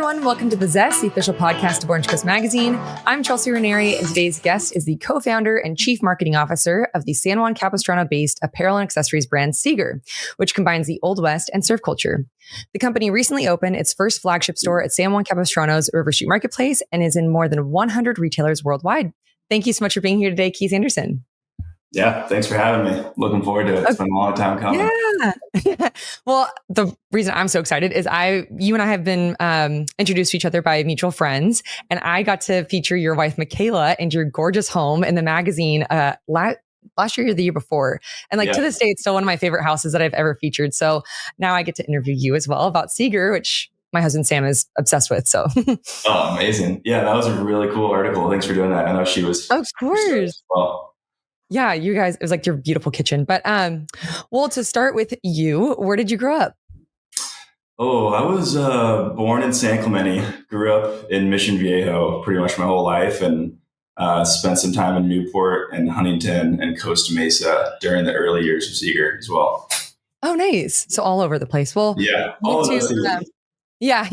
everyone. Welcome to The Zest, the official podcast of Orange Coast Magazine. I'm Chelsea Ranieri, and today's guest is the co-founder and chief marketing officer of the San Juan Capistrano-based apparel and accessories brand Seager, which combines the Old West and surf culture. The company recently opened its first flagship store at San Juan Capistrano's River Street Marketplace and is in more than 100 retailers worldwide. Thank you so much for being here today, Keith Anderson. Yeah, thanks for having me. Looking forward to it. It's been a long time coming. Yeah. Well, the reason I'm so excited is you and I have been introduced to each other by mutual friends, and I got to feature your wife, Michaela, and your gorgeous home in the magazine last year or the year before. And to this day, it's still one of my favorite houses that I've ever featured. So now I get to interview you as well about Seager, which my husband Sam is obsessed with. So, oh, amazing. Yeah, that was a really cool article. Thanks for doing that. I know she was. Of course. Yeah, you guys, it was like your beautiful kitchen. But well, to start with you, where did you grow up? Oh, I was born in San Clemente, grew up in Mission Viejo pretty much my whole life, and spent some time in Newport and Huntington and Costa Mesa during the early years of Seager as well. Oh, nice. So all over the place. Well, yeah, all of those things. Yeah.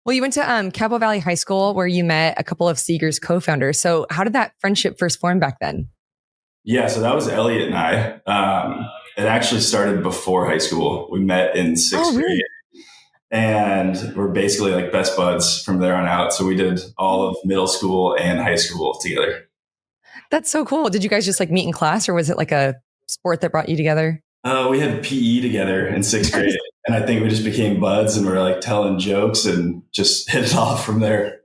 Well, you went to Cabo Valley High School where you met a couple of Seager's co-founders. So how did that friendship first form back then? Yeah, so that was Elliot and I. It actually started before high school. We met in sixth grade, and we're basically like best buds from there on out. So we did all of middle school and high school together. That's so cool. Did you guys just like meet in class, or was it like a sport that brought you together? We had PE together in sixth grade, and I think we just became buds and we're like telling jokes and just hit it off from there.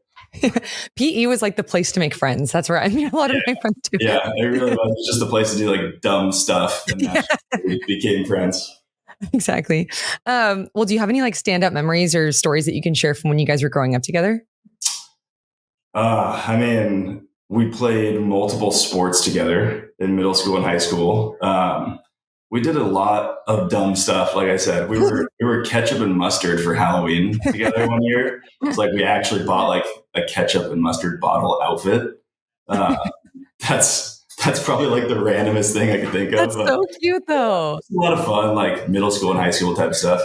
PE was like the place to make friends. That's where I meet a lot of my friends too. Yeah, it really was. It was just a place to do like dumb stuff, and we became friends. Exactly. Well, do you have any like stand-up memories or stories that you can share from when you guys were growing up together? I mean, we played multiple sports together in middle school and high school. We did a lot of dumb stuff. Like I said, we were ketchup and mustard for Halloween together one year. It's like we actually bought like a ketchup and mustard bottle outfit. That's probably like the randomest thing I could think of. That's so cute though. It's a lot of fun, like middle school and high school type stuff.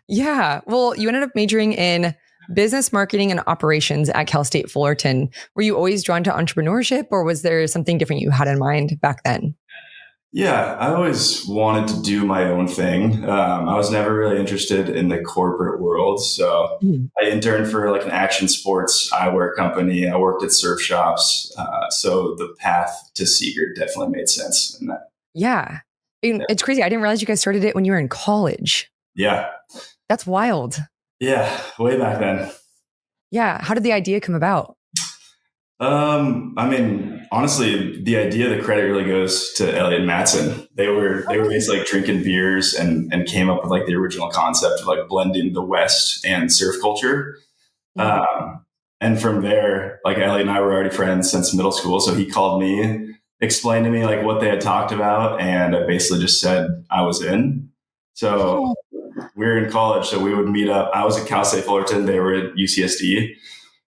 Yeah. Well, you ended up majoring in business marketing and operations at Cal State Fullerton. Were you always drawn to entrepreneurship, or was there something different you had in mind back then? Yeah, I always wanted to do my own thing. I was never really interested in the corporate world. So I interned for like an action sports eyewear company. I worked at surf shops. So the path to Seager definitely made sense in that. Yeah. It's crazy. I didn't realize you guys started it when you were in college. Yeah. That's wild. Yeah, way back then. Yeah. How did the idea come about? I mean, honestly, the idea, the credit really goes to Elliot and Mattson. They were basically like drinking beers and came up with like the original concept of like blending the West and surf culture. And from there, like Elliot and I were already friends since middle school. So he called me, explained to me like what they had talked about. And I basically just said I was in. So we were in college. So we would meet up. I was at Cal State Fullerton. They were at UCSD.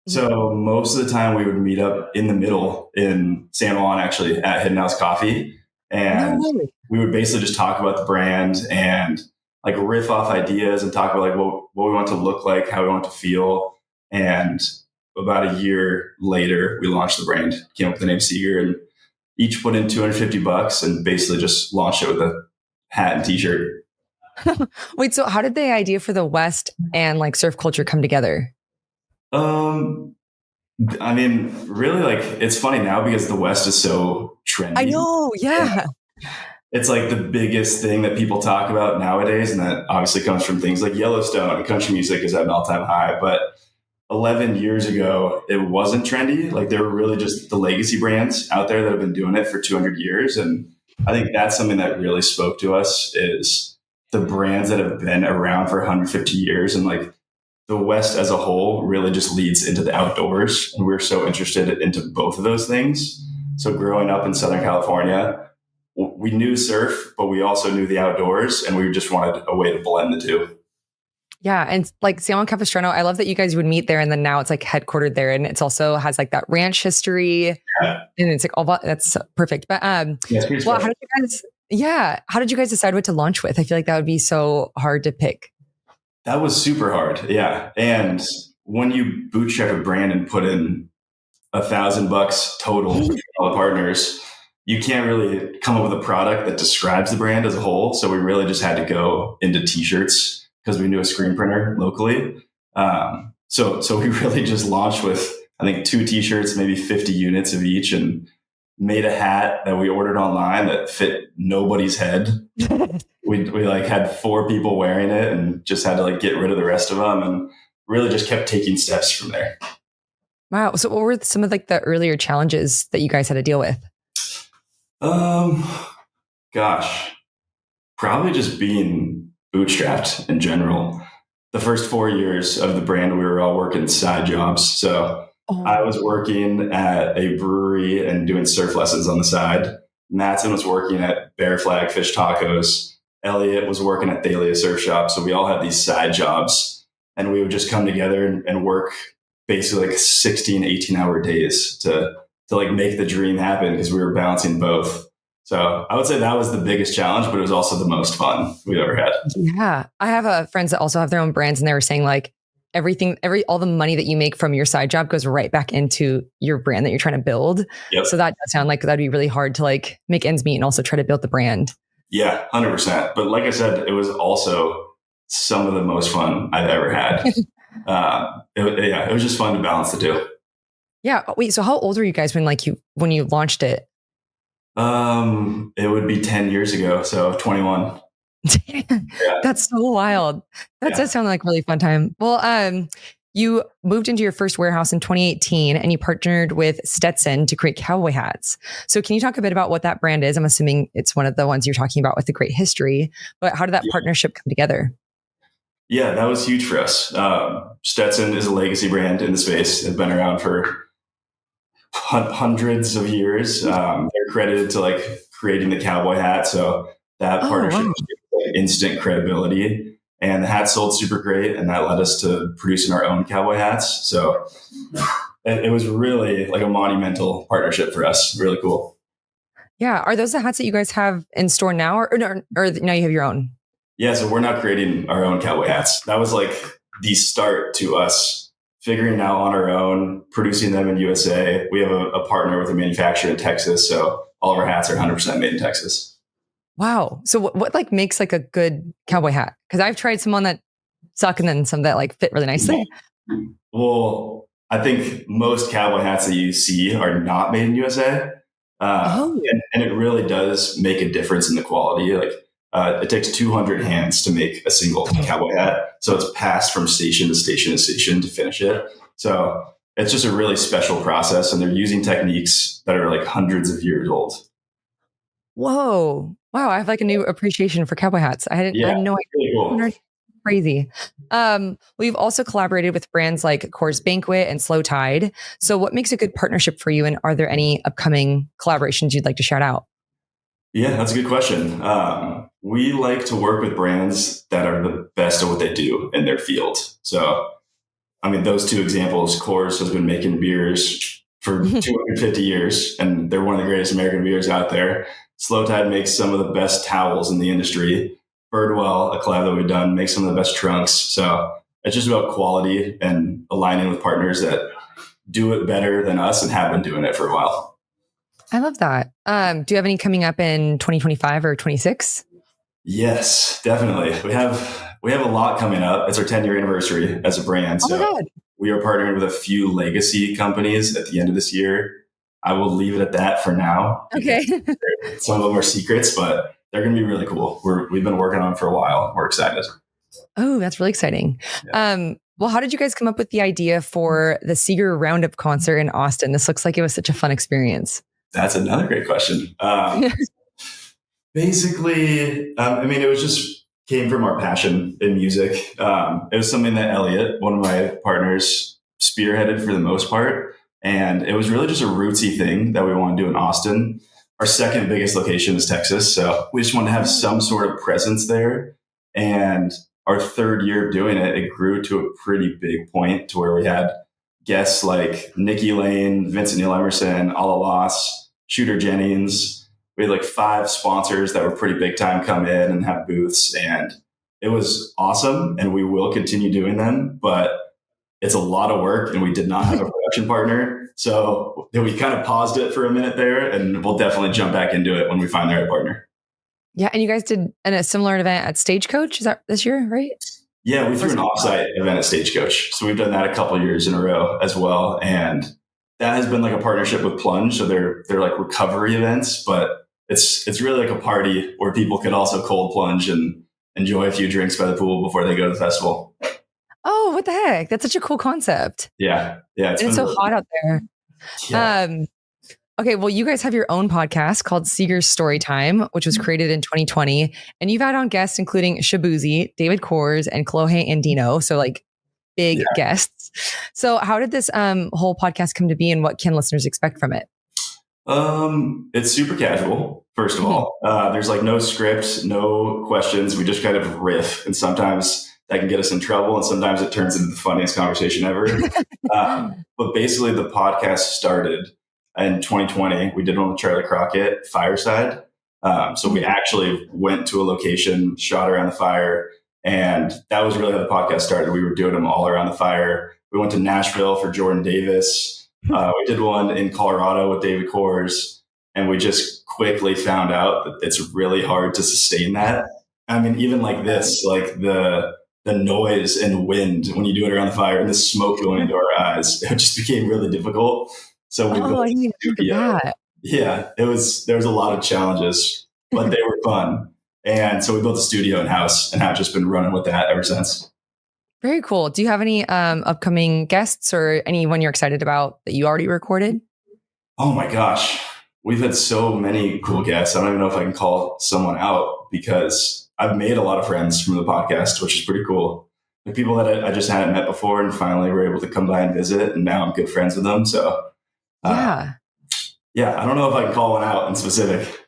So most of the time we would meet up in the middle in San Juan, actually at Hidden House Coffee. And we would basically just talk about the brand and like riff off ideas and talk about like what we want to look like, how we want to feel. And about a year later, we launched the brand, came up with the name Seager, and each put in $250 and basically just launched it with a hat and t-shirt. Wait, so how did the idea for the West and like surf culture come together? I mean, really, like, it's funny now because the West is so trendy. I know. Yeah. It's like the biggest thing that people talk about nowadays. And that obviously comes from things like Yellowstone. Country music is at an all-time high. But 11 years ago, it wasn't trendy. Like, there were really just the legacy brands out there that have been doing it for 200 years. And I think that's something that really spoke to us is the brands that have been around for 150 years. And like, the West as a whole really just leads into the outdoors. And we're so interested into both of those things. So growing up in Southern California, we knew surf, but we also knew the outdoors, and we just wanted a way to blend the two. Yeah. And like San Juan Capistrano, I love that you guys would meet there, and then now it's like headquartered there, and it's also has like that ranch history. And it's like all that's perfect. But well, how did you guys decide what to launch with? I feel like that would be so hard to pick. That was super hard. Yeah. And when you bootstrap a brand and put in $1,000 total for all the partners, you can't really come up with a product that describes the brand as a whole. So we really just had to go into t-shirts because we knew a screen printer locally. So we really just launched with, I think, 2 t-shirts, maybe 50 units of each, and made a hat that we ordered online that fit nobody's head. we like had 4 people wearing it and just had to like get rid of the rest of them, and really just kept taking steps from there. Wow. So what were some of like the earlier challenges that you guys had to deal with? Gosh, probably just being bootstrapped in general. The first 4 years of the brand, we were all working side jobs. So I was working at a brewery and doing surf lessons on the side. Mattson was working at Bear Flag Fish Tacos. Elliot was working at Thalia Surf Shop. So we all had these side jobs, and we would just come together and work basically like 16, 18-hour days to like make the dream happen, because we were balancing both. So I would say that was the biggest challenge, but it was also the most fun we've ever had. Yeah. I have friends that also have their own brands, and they were saying like all the money that you make from your side job goes right back into your brand that you're trying to build. Yep. So that does sound like that'd be really hard to like make ends meet and also try to build the brand. Yeah, 100%. But like I said, it was also some of the most fun I've ever had. It was just fun to balance the two. Yeah. Wait, so how old were you guys when you launched it? It would be 10 years ago. So 21. Yeah. That's so wild. That does sound like a really fun time. Well, you moved into your first warehouse in 2018, and you partnered with Stetson to create cowboy hats. So can you talk a bit about what that brand is? I'm assuming it's one of the ones you're talking about with the great history, but how did that partnership come together? Yeah, that was huge for us. Stetson is a legacy brand in the space. They've been around for hundreds of years. They're credited to like creating the cowboy hat. So that partnership was instant credibility. And the hat sold super great, and that led us to producing our own cowboy hats. So it was really like a monumental partnership for us. Really cool. Yeah. Are those the hats that you guys have in store now, or now you have your own? Yeah. So we're not creating our own cowboy hats. That was like the start to us figuring out on our own, producing them in USA. We have a partner with a manufacturer in Texas. So all of our hats are 100% made in Texas. Wow. So what like makes like a good cowboy hat? Because I've tried some on that suck, and then some that like fit really nicely. Well, I think most cowboy hats that you see are not made in USA. And it really does make a difference in the quality. Like it takes 200 hands to make a single cowboy hat. So it's passed from station to station to station to finish it. So it's just a really special process, and they're using techniques that are like hundreds of years old. Whoa. Wow. I have like a new appreciation for cowboy hats. I had no idea. Really cool. Crazy. We've also collaborated with brands like Coors Banquet and Slow Tide. So what makes a good partnership for you? And are there any upcoming collaborations you'd like to shout out? Yeah, that's a good question. We like to work with brands that are the best at what they do in their field. So, I mean, those 2 examples, Coors has been making beers for 250 years, and they're one of the greatest American beers out there. Slow Tide makes some of the best towels in the industry. Birdwell, a collab that we've done, makes some of the best trunks. So it's just about quality and aligning with partners that do it better than us and have been doing it for a while. I love that. Do you have any coming up in 2025 or 26? Yes, definitely. We have a lot coming up. It's our 10-year anniversary as a brand. So we are partnering with a few legacy companies at the end of this year. I will leave it at that for now. Okay. Some of them are secrets, but they're going to be really cool. We've been working on them for a while. We're excited. Oh, that's really exciting. Yeah. Well, how did you guys come up with the idea for the Seager Roundup concert in Austin? This looks like it was such a fun experience. That's another great question. Basically, I mean, it was just came from our passion in music. It was something that Elliot, one of my partners, spearheaded for the most part. And it was really just a rootsy thing that we want to do in Austin. Our second biggest location is Texas. So we just want to have some sort of presence there. And our 3rd year of doing it, it grew to a pretty big point to where we had guests like Nikki Lane, Vincent Neil Emerson, Alla Loss, Shooter Jennings. We had like 5 sponsors that were pretty big time come in and have booths. And it was awesome. And we will continue doing them. But it's a lot of work and we did not have a production partner. So we kind of paused it for a minute there, and we'll definitely jump back into it when we find the right partner. Yeah. And you guys did a similar event at Stagecoach. Is that this year, right? Yeah, we threw an offsite event at Stagecoach. So we've done that a couple of years in a row as well. And that has been like a partnership with Plunge. So they're like recovery events, but it's really like a party where people could also cold plunge and enjoy a few drinks by the pool before they go to the festival. Oh, what the heck? That's such a cool concept. Yeah. It's so hot out there. Yeah. Okay, well, you guys have your own podcast called Seager's Storytime, which was created in 2020. And you've had on guests including Shabuzi, David Kors, and Chloe Andino. So like big guests. So how did this whole podcast come to be, and what can listeners expect from it? It's super casual, first of all. There's like no script, no questions. We just kind of riff. And sometimes that can get us in trouble, and sometimes it turns into the funniest conversation ever. But basically the podcast started in 2020. We did one with Charlie Crockett, Fireside. So we actually went to a location, shot around the fire, and that was really how the podcast started. We were doing them all around the fire. We went to Nashville for Jordan Davis. We did one in Colorado with David Kors, and we just quickly found out that it's really hard to sustain that. I mean, even like this, like the noise and wind when you do it around the fire and the smoke going into our eyes, it just became really difficult. So we built a studio. Yeah, there was a lot of challenges, but they were fun. And so we built a studio in-house and have just been running with that ever since. Very cool. Do you have any upcoming guests or anyone you're excited about that you already recorded? Oh my gosh. We've had so many cool guests. I don't even know if I can call someone out because I've made a lot of friends from the podcast, which is pretty cool. Like people that I just hadn't met before and finally were able to come by and visit, and now I'm good friends with them. So I don't know if I can call one out in specific.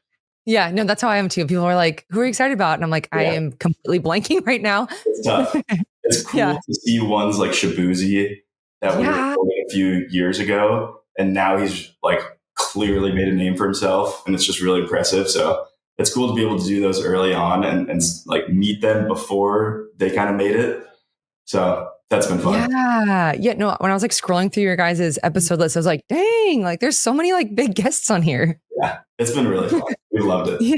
Yeah, no, that's how I am too. People are like, who are you excited about? And I'm like, I am completely blanking right now. It's tough. It's cool to see ones like Shabuzi that we recorded a few years ago. And now he's like clearly made a name for himself. And it's just really impressive. So it's cool to be able to do those early on and like meet them before they kind of made it. So that's been fun. Yeah. No, when I was like scrolling through your guys' episode list, I was like, dang, like there's so many like big guests on here. Yeah, it's been really fun. We loved it. Yeah.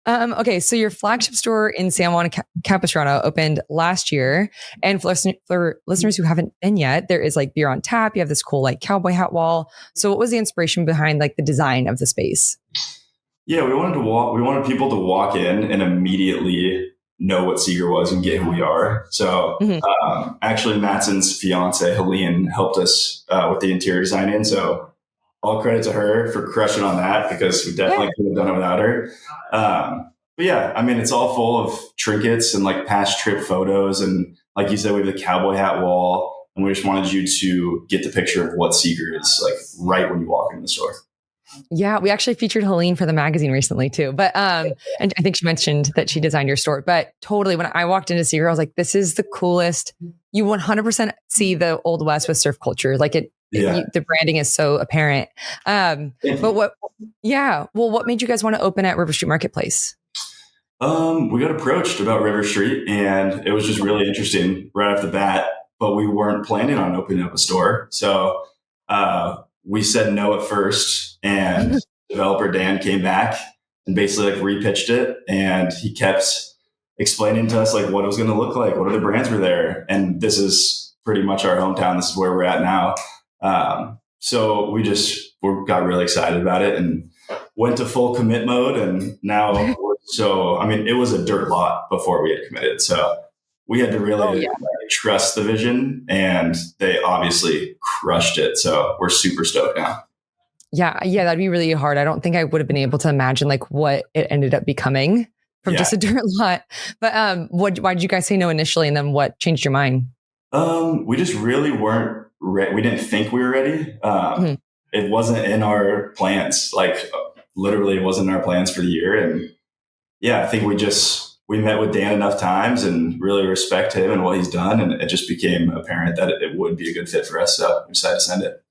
Okay, so your flagship store in San Juan Capistrano opened last year. And for listeners who haven't been yet, there is like beer on tap. You have this cool like cowboy hat wall. So what was the inspiration behind like the design of the space? Yeah, we wanted people to walk in and immediately know what Seager was and get who we are. So actually Mattson's fiance, Helene, helped us with the interior design. So all credit to her for crushing on that because we definitely could have done it without her. But yeah, I mean, it's all full of trinkets and like past trip photos. And like you said, we have the cowboy hat wall, and we just wanted you to get the picture of what Seager is like right when you walk into the store. Yeah, we actually featured Helene for the magazine recently too. But and I think she mentioned that she designed your store. But totally, when I walked into Seager, I was like, this is the coolest. You 100% see the Old West with surf culture. Like the branding is so apparent. But what made you guys want to open at River Street Marketplace? We got approached about River Street, and it was just really interesting right off the bat, but we weren't planning on opening up a store. So we said no at first, and developer Dan came back and basically like repitched it, and he kept explaining to us like what it was going to look like, what other brands were there. And this is pretty much our hometown. This is where we're at now. So we got really excited about it and went to full commit mode. And now it was a dirt lot before we had committed. So we had to really trust the vision, and they obviously crushed it. So we're super stoked now. Yeah. That'd be really hard. I don't think I would have been able to imagine like what it ended up becoming from just a dirt lot. But why did you guys say no initially? And then what changed your mind? We just really weren't ready. We didn't think we were ready. It wasn't in our plans. Like literally it wasn't in our plans for the year. And I think we met with Dan enough times and really respect him and what he's done. And it just became apparent that it would be a good fit for us. So we decided to send it.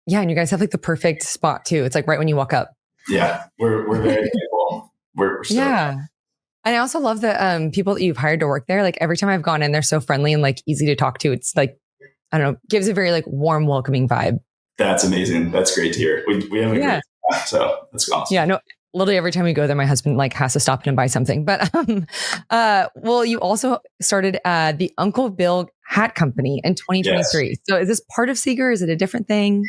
Yeah. And you guys have like the perfect spot too. It's like right when you walk up. Yeah. We're very thankful. We're stoked. Yeah. And I also love the people that you've hired to work there. Like every time I've gone in, they're so friendly and like easy to talk to. It's like I don't know, gives a very like warm, welcoming vibe. That's amazing. That's great to hear. We have a great staff, so that's awesome. Yeah, no, literally every time we go there, my husband like has to stop in and buy something. But well, you also started the Uncle Bill Hat Company in 2023. Yes. So is this part of Seager? Is it a different thing?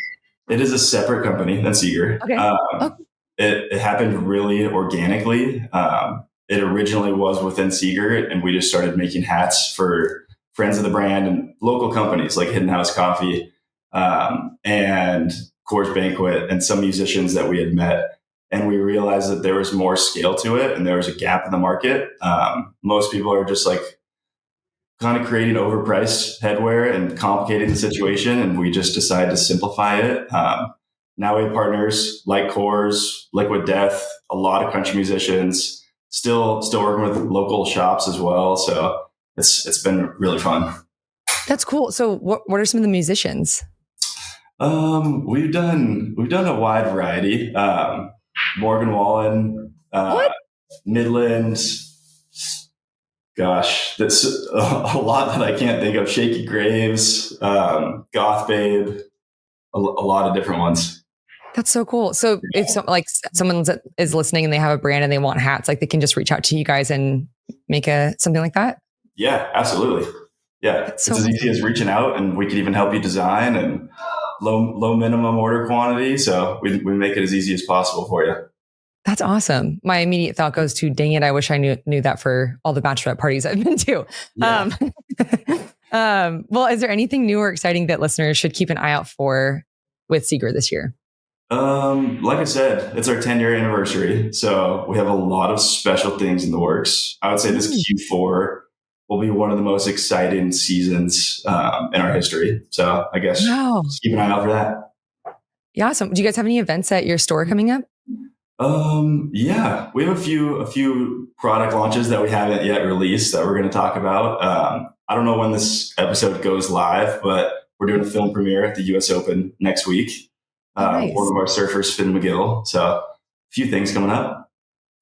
It is a separate company than Seager. Okay. It happened really organically. It originally was within Seager, and we just started making hats for friends of the brand and local companies like Hidden House Coffee and Coors Banquet and some musicians that we had met. And we realized that there was more scale to it and there was a gap in the market. Most people are just like kind of creating overpriced headwear and complicating the situation. And we just decided to simplify it. Now we have partners like Coors, Liquid Death, a lot of country musicians, still working with local shops as well. So it's been really fun. That's cool. So what are some of the musicians? We've done a wide variety. Morgan Wallen, Midland. Gosh, that's a lot that I can't think of. Shaky Graves, Goth Babe, a lot of different ones. That's so cool. So if someone is listening and they have a brand and they want hats, like they can just reach out to you guys and make something like that? Yeah, absolutely. Yeah, it's as easy as reaching out, and we could even help you design and low minimum order quantity. So we make it as easy as possible for you. That's awesome. My immediate thought goes to, dang it, I wish I knew that for all the bachelorette parties I've been to. Yeah. Well, is there anything new or exciting that listeners should keep an eye out for with Seager this year? Like I said, it's our 10-year anniversary. So we have a lot of special things in the works. I would say this Q4 will be one of the most exciting seasons in our history. So I guess just keep an eye out for that. Yeah, awesome. Do you guys have any events at your store coming up? Yeah, we have a few product launches that we haven't yet released that we're going to talk about. I don't know when this episode goes live, but we're doing a film premiere at the US Open next week. Nice. One of our surfers, Finn McGill. So a few things coming up.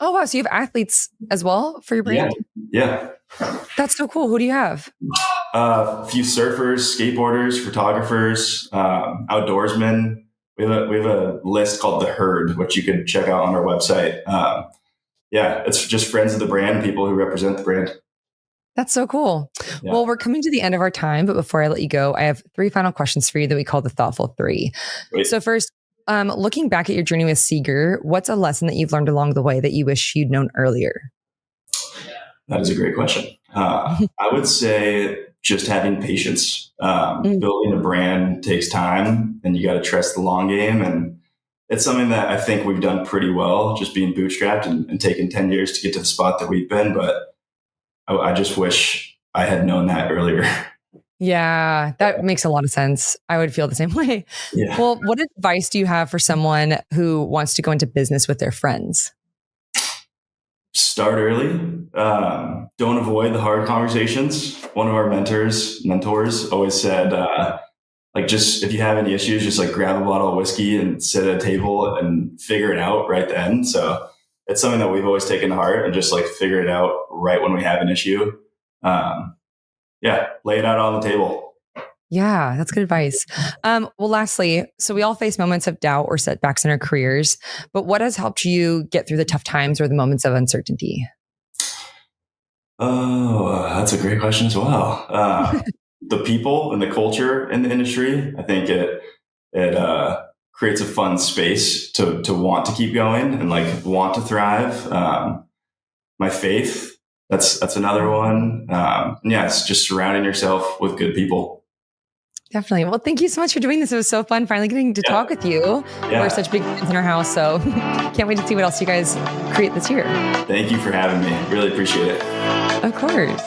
Oh, wow. So you have athletes as well for your brand? Yeah. That's so cool. Who do you have? A few surfers, skateboarders, photographers, outdoorsmen. We have a list called The Herd, which you can check out on our website. It's just friends of the brand and people who represent the brand. That's so cool. Yeah. Well, we're coming to the end of our time, but before I let you go, I have 3 final questions for you that we call the Thoughtful 3. Great. So first, looking back at your journey with Seager, what's a lesson that you've learned along the way that you wish you'd known earlier? That is a great question. I would say just having patience. Building a brand takes time, and you got to trust the long game. And it's something that I think we've done pretty well, just being bootstrapped and taking 10 years to get to the spot that we've been. But I just wish I had known that earlier. Yeah, that makes a lot of sense. I would feel the same way. Yeah. Well, what advice do you have for someone who wants to go into business with their friends? Start early. Don't avoid the hard conversations. One of our mentors always said, just if you have any issues, just like grab a bottle of whiskey and sit at a table and figure it out right then. So it's something that we've always taken to heart, and just like figure it out right when we have an issue. Lay it out on the table. Yeah, that's good advice. Well, lastly, so we all face moments of doubt or setbacks in our careers, but what has helped you get through the tough times or the moments of uncertainty? Oh, that's a great question as well. The people and the culture in the industry, I think it creates a fun space to want to keep going and like want to thrive. My faith, that's another one. It's just surrounding yourself with good people. Definitely. Well, thank you so much for doing this. It was so fun finally getting to talk with you. Yeah. We're such big fans in our house, so can't wait to see what else you guys create this year. Thank you for having me. Really appreciate it. Of course.